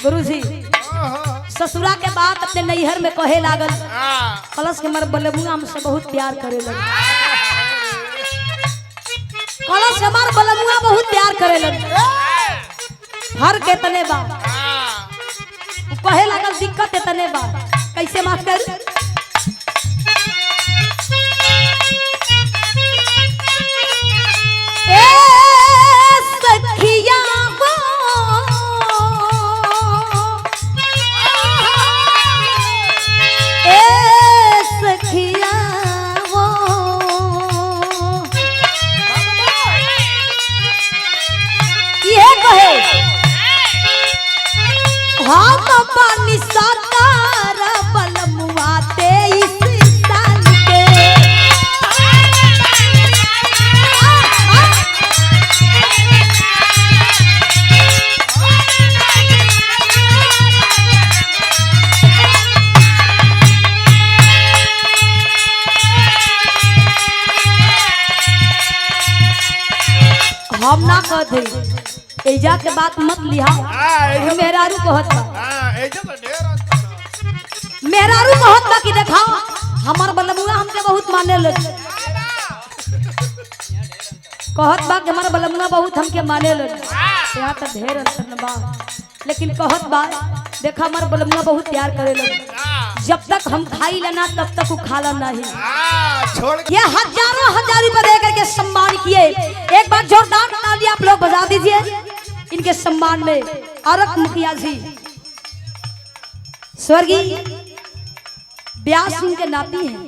गुरुजी ससुरा के बात अपने नैहर में कहे लागल कलश के मर बलमुआ हमसे बहुत प्यार करे लगे। कलश के मर बलमुआ बहुत प्यार करे लगे। हर के तने बा कहे लागल दिक्कत है तने बा कैसे माफ कर हम ना कहते एजा के बात मत लिहा। मेहरारू कहत मेहरारू कहत बा कि देखा हमार बलमुआ हमके बहुत माने लगे। कहत बा कि हमार बलमुआ बहुत हमके माने लगे। यहाँ तो ढेर अंतर बा लेकिन कहत बा देखा हमार बलमुआ बहुत प्यार करे लगे। जब तक हम खाई लेना तब तक वो खाला नहीं। ये हजारों हजार रुपए दे करके सम्मान किए। एक बार जोरदार ताली आप लोग बजा दीजिए इनके सम्मान में। औरत मुखिया जी स्वर्गीय व्यास उनके नाती हैं।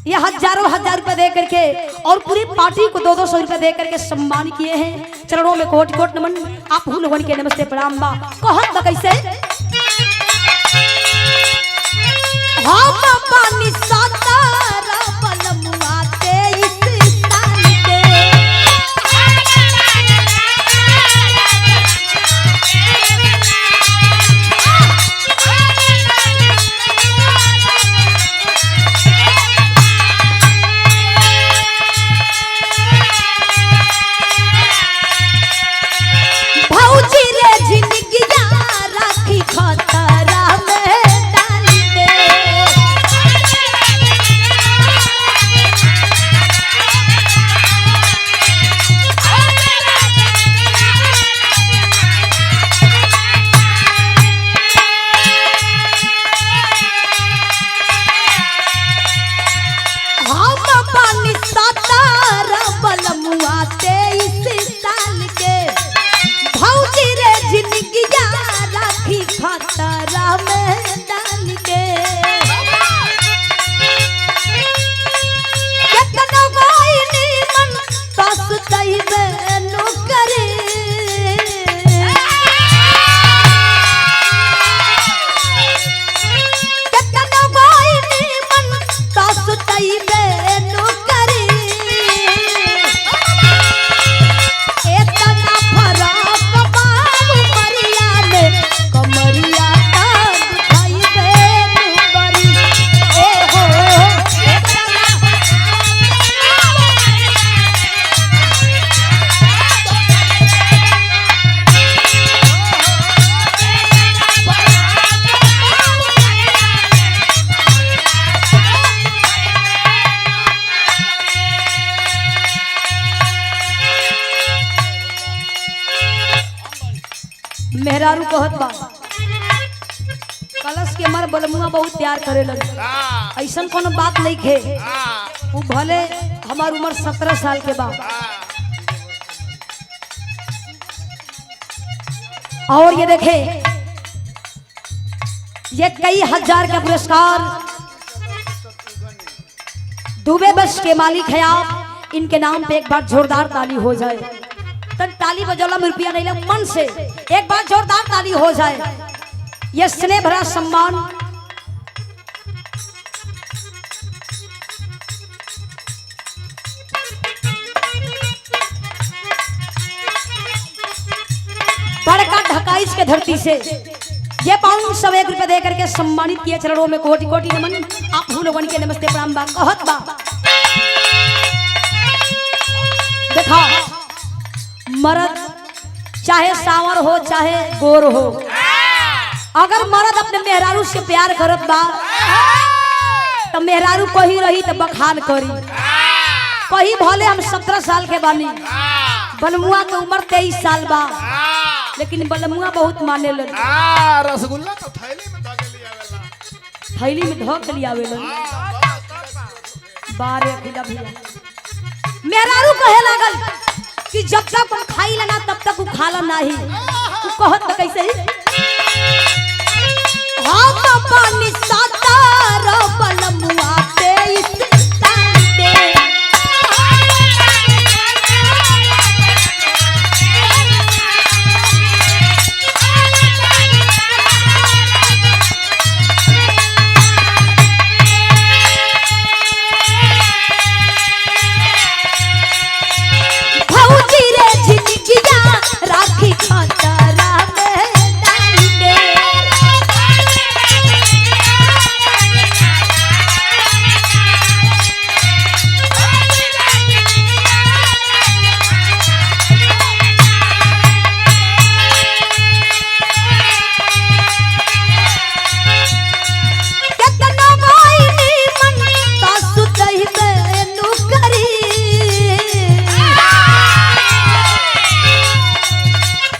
ये हजारों हजार रुपए दे करके और पूरी पार्टी को 200 रुपए दे करके सम्मान किए हैं। चरणों में कोटि कोटि नमन। आप लोगों के नमस्ते प्रणाम बा। कहत बा कैसे हम पानी सातारा बलमुआ ते इस साल के भौजी रे जिंदगिया राखी खतरा में डाल दे। हम पानी सातारा बलमुआ ते इस साल के भौजी रे जिंदगिया राखी खतरा में डाल के। कितना कोई नीमन तस तइबे नो करे। कितना कोई नीमन तस तइबे नो करे। इतना फराक बाबू मरिया में कमरिया का दिखाई दे दुबरी। ए हो मेहरारू कहत बा कलश के मर बलमुआ बहुत प्यार करे लगे। ऐसा कोनो बात नहीं खे। वो भले हमार उम्र 17 साल के बाद और ये देखे ये कई हजार का पुरस्कार दुबे बस के मालिक है आप। इनके नाम पे एक बार जोरदार ताली हो जाए। तन ताली बजौला में रुपया नहीं लग मन से एक बार जोरदार ताली हो जाए। ये स्नेह भरा सम्मान बड़का ढकाइश के धरती से ये 501 रुपए दे करके सम्मानित किए। चरणों में कोटि कोटि नमन। आप लोगों के नमस्ते प्रणाम बा। कहत बा देखा मर्द चाहे सावर हो चाहे गोर हो अगर मर्द अपने मेहरारू से प्यार करत बा तो मेहरारू कही रही तो बखान करी। कही भले हम 17 साल के बानी, बलमुआ के उम्र 23 साल बा, लेकिन बलमुआ बहुत माने लन। रसगुल्ला तो थैली में धके लिया वेला, थैली में धक लिया वेलन। बारे खिला भैया मेहरारू कहे लागल कि जब तक हम खाई लेना तब तक उ खाला नाही। तू कहत तो कैसे ही हाँ तो पानी सातार बलमुआ पे इस तांडे भौजी रे झिझकिया राखी खतरा में डांडे केतनो गोइनी मन तासु दहि बेनु करी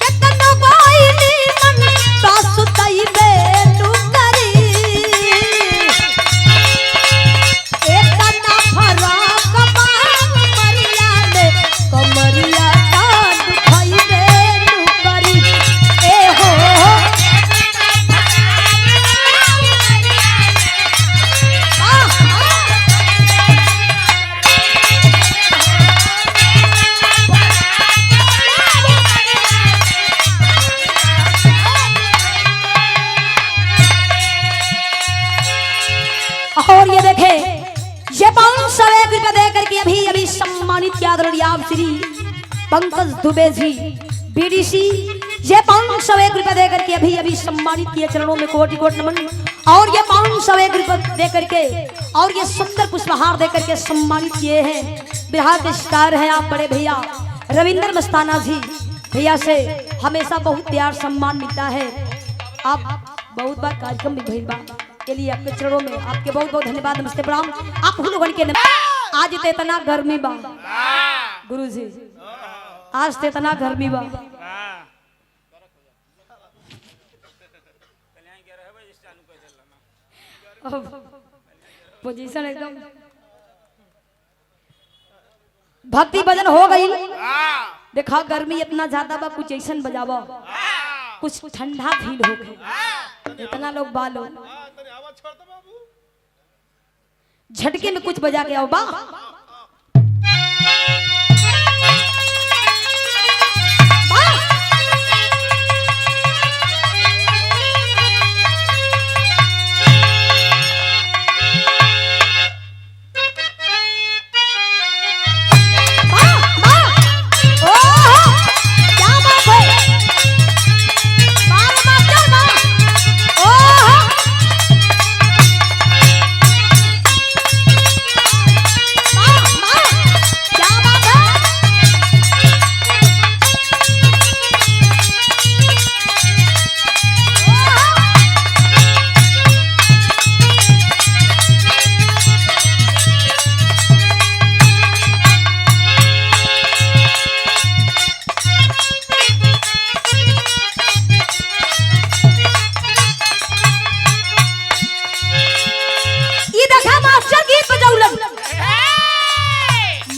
केतनो गोइनी मन तासु दहि बेनु करी एतना फराक बाम मरिया में कमरिया का दुखई बेनु करी ए हो और ये देखे ये 501 रुपया दे करके अभी अभी सम्मानित किया आदरणीय आप श्री पंकज दुबे जी बीडीसी, ये 501 रुपया दे करके अभी अभी सम्मानित किए, चरणों में कोटि कोटि नमन। और ये 501 रुपया दे करके और ये सुंदर पुष्पहार दे करके सम्मानित किए हैं बिहार के स्टार हैं आप बड़े भैया रविंद्र मस्ताना जी। भैया से हमेशा बहुत प्यार सम्मान मिलता है। आप बहुत बार कार्यक्रम भी भइल बा के लिए आपके चरणों में आपके बहुत बहुत धन्यवाद, नमस्ते प्रणाम। आप लोगन के आज तो इतना गर्मी बा गुरुजी, आज तो इतना गर्मी बा पोजीशन एकदम भक्ति भजन हो गई। देखा गर्मी इतना ज्यादा बा, कुछ ऐसा बजावा कुछ ठंडा फील हो गई। इतना लोग बालो झटके में कुछ बजा के आओ बा।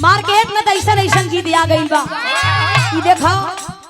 मार्केट में तो ऐसा गई बा, देखा